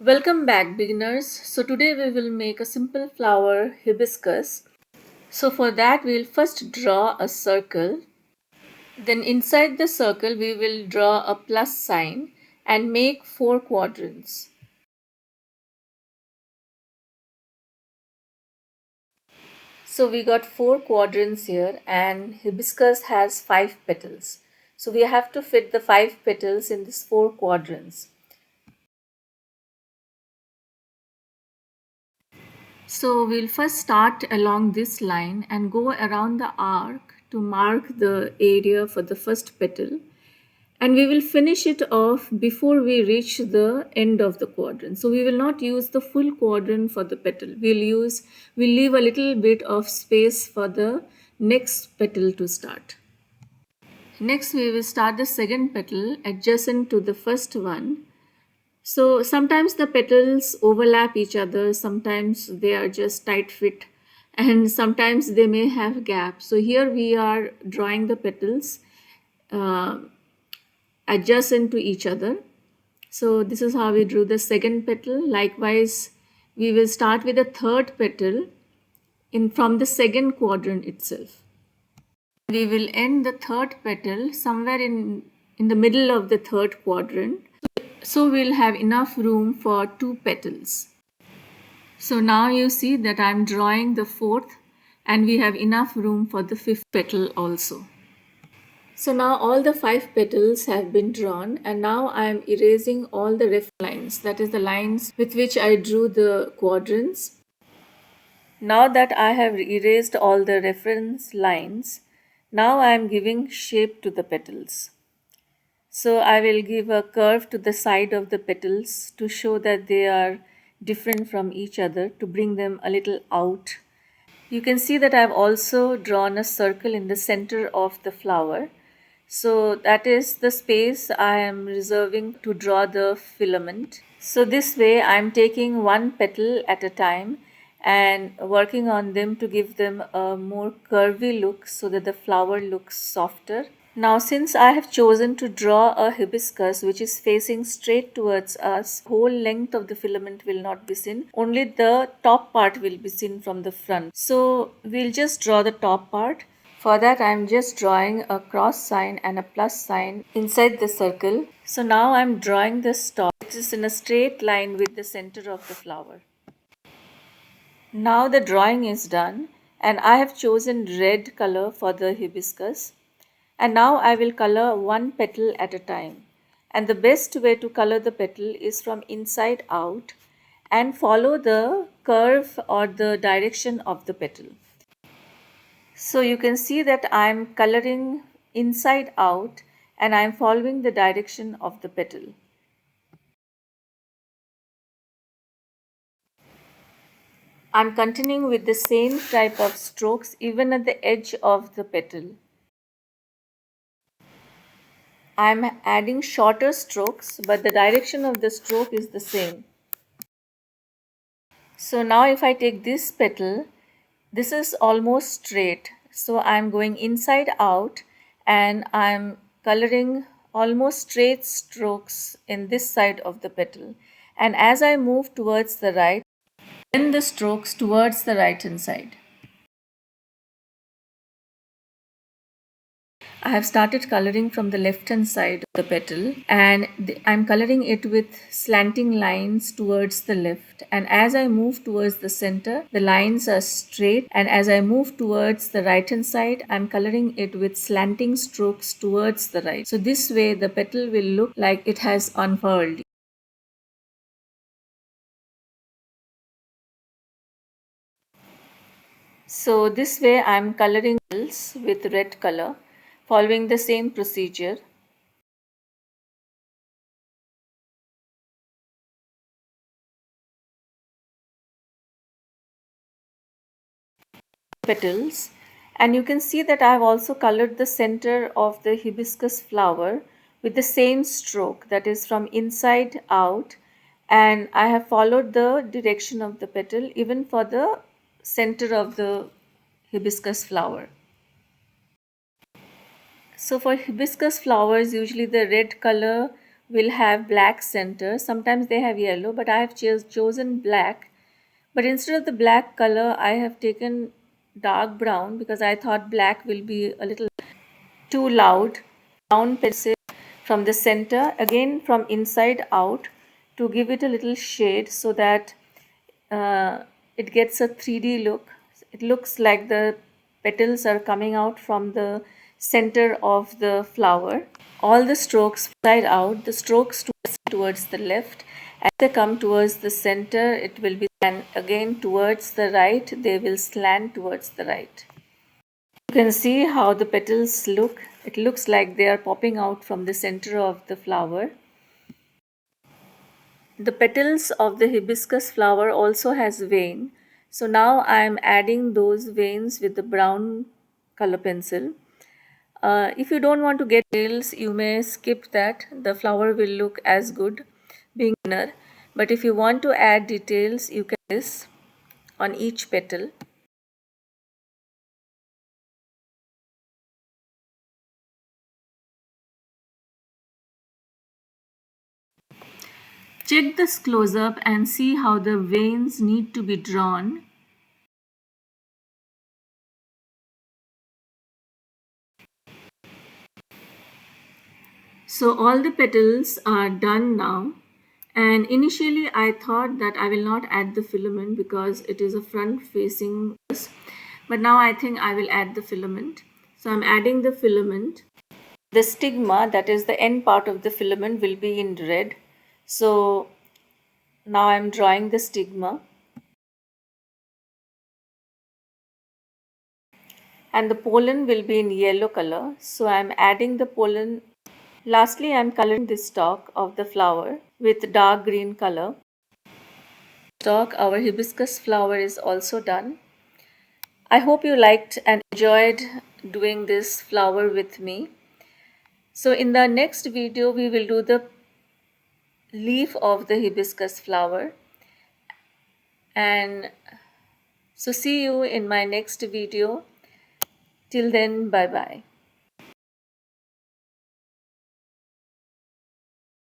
Welcome back, beginners. So today we will make a simple flower hibiscus. So for that we will first draw a circle. Then inside the circle we will draw a plus sign and make 4 quadrants. So we got 4 quadrants here and hibiscus has 5 petals. So we have to fit the 5 petals in these 4 quadrants. So we'll first start along this line and go around the arc to mark the area for the first petal, and we will finish it off before we reach the end of the quadrant. So we will not use the full quadrant for the petal. We'll leave a little bit of space for the next petal to start. Next we will start the second petal adjacent to the first one. So sometimes the petals overlap each other, sometimes they are just tight fit, and sometimes they may have gaps. So here we are drawing the petals uh, adjacent to each other. So this is how we drew the second petal. Likewise, we will start with the third petal in from the second quadrant itself. We will end the third petal somewhere in the middle of the third quadrant. So we'll have enough room for 2 petals. So now you see that I'm drawing the fourth and we have enough room for the fifth petal also. So now all the 5 petals have been drawn, and now I am erasing all the reference lines, that is the lines with which I drew the quadrants. Now that I have erased all the reference lines, now I am giving shape to the petals. So I will give a curve to the side of the petals to show that they are different from each other, to bring them a little out. You can see that I've also drawn a circle in the center of the flower. So that is the space I am reserving to draw the filament. So this way I'm taking one petal at a time and working on them to give them a more curvy look so that the flower looks softer. Now since I have chosen to draw a hibiscus which is facing straight towards us, whole length of the filament will not be seen, only the top part will be seen from the front. So we'll just draw the top part. For that I am just drawing a cross sign and a plus sign inside the circle. So now I am drawing the stalk which is in a straight line with the center of the flower. Now the drawing is done and I have chosen red color for the hibiscus. And now I will color one petal at a time. And the best way to color the petal is from inside out and follow the curve or the direction of the petal. So you can see that I am coloring inside out and I am following the direction of the petal. I am continuing with the same type of strokes even at the edge of the petal. I am adding shorter strokes, but the direction of the stroke is the same. So now if I take this petal, this is almost straight. So I'm going inside out and I'm coloring almost straight strokes in this side of the petal. And as I move towards the right, bend the strokes towards the right hand side. I have started coloring from the left hand side of the petal, and I'm coloring it with slanting lines towards the left, and as I move towards the center the lines are straight, and as I move towards the right hand side I'm coloring it with slanting strokes towards the right. So this way the petal will look like it has unfurled. So this way I'm coloring with red color, following the same procedure. Petals, and you can see that I have also colored the center of the hibiscus flower with the same stroke, that is from inside out, and I have followed the direction of the petal even for the center of the hibiscus flower. So for hibiscus flowers usually the red color will have black center. Sometimes they have yellow, but I have chosen black. But instead of the black color, I have taken dark brown because I thought black will be a little too loud. Brown pencil from the center, again from inside out, to give it a little shade so that it gets a 3D look. It looks like the petals are coming out from the center of the flower. All the strokes side out, the strokes towards the left. As they come towards the center, it will be, and again towards the right, they will slant towards the right. You can see how the petals look. It looks like they are popping out from the center of the flower. The petals of the hibiscus flower also has vein. So now I am adding those veins with the brown color pencil. If you don't want to get details, you may skip that. The flower will look as good being thinner. But if you want to add details, you can do this on each petal. Check this close up and see how the veins need to be drawn. So all the petals are done now, and initially I thought that I will not add the filament because it is a front facing, but now I think I will add the filament. So I'm adding the filament. The stigma, that is the end part of the filament, will be in red. So now I'm drawing the stigma, and the pollen will be in yellow color. So I'm adding the pollen. Lastly, I'm coloring the stalk of the flower with dark green color. Stalk, our hibiscus flower is also done. I hope you liked and enjoyed doing this flower with me. So in the next video, we will do the leaf of the hibiscus flower. And so see you in my next video. Till then, bye bye.